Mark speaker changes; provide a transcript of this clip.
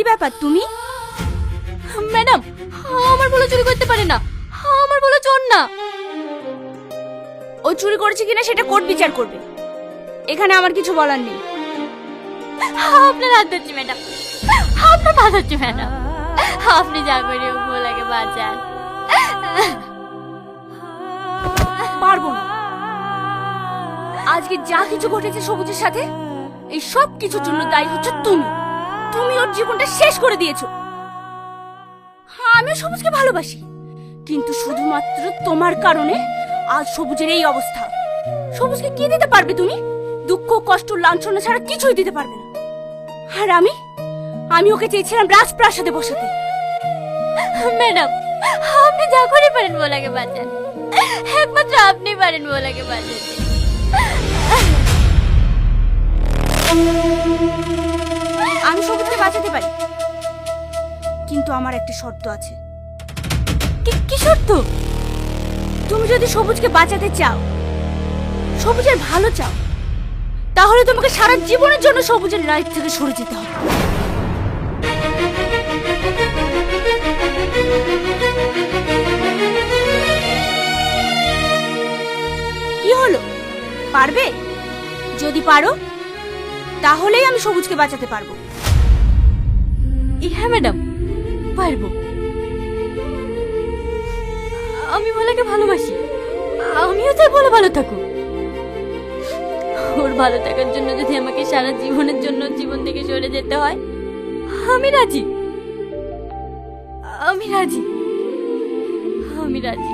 Speaker 1: ব্যাপার তুমি?
Speaker 2: ম্যাডাম, আমার বলে চুরি করতে পারে না, আমার বলে চোর না।
Speaker 1: ও চুরি করেছে কিনা সেটা কোর্ট বিচার করবে, এখানে আমার কিছু বলার নেই।
Speaker 2: আপনার হাত ধরছি ম্যাডাম, আপনার পা ধরছি ম্যাডাম, আপনি যা করে হোক ভোলাকে বাঁচান।
Speaker 1: পারবো না। আজকে যা কিছু ঘটেছে সবুজের সাথে, এই সব কিছুর জন্য দায়ী হচ্ছে তুমি। তুমি ওর জীবনটা শেষ করে দিয়েছো। আমিও সবুজকে ভালোবাসি, কিন্তু শুধুমাত্র তোমার কারণে আজ সবুজের এই অবস্থা। সবুজকে কি দিতে পারবে তুমি? দুঃখ, কষ্ট, লাঞ্ছনা ছাড়া কিছুই দিতে পারবে না। আর আমি ওকে চেয়েছিলাম রাজপ্রাসাদে বসাতে।
Speaker 2: ম্যাডাম, আপনি যা করে পারেন ভোলাকে বাঁচান, একমাত্র আপনি পারেন ভোলাকে বাঁচাতে।
Speaker 1: আমি সবুজকে বাঁচাতে পারি, কিন্তু আমার একটা শর্ত আছে।
Speaker 2: কি শর্ত?
Speaker 1: তুমি যদি সবুজকে বাঁচাতে চাও, সবুজের ভালো চাও, তাহলে তোমাকে সারা জীবনের জন্য সবুজের লাইফ থেকে সরে যেতে হবে। কি হলো, পারবে? যদি পারো তাহলেই আমি সবুজকে বাঁচাতে পারবো।
Speaker 2: হ্যাঁ ম্যাডাম, পারবো। আমি ভোলাকে ভালোবাসি, আমিও চাই ভোলা ভালো থাকুক। ওর ভালো থাকার জন্য যদি আমাকে সারা জীবনের জন্য জীবন থেকে সরে যেতে হয়, আমি রাজি, আমি রাজি, আমি রাজি।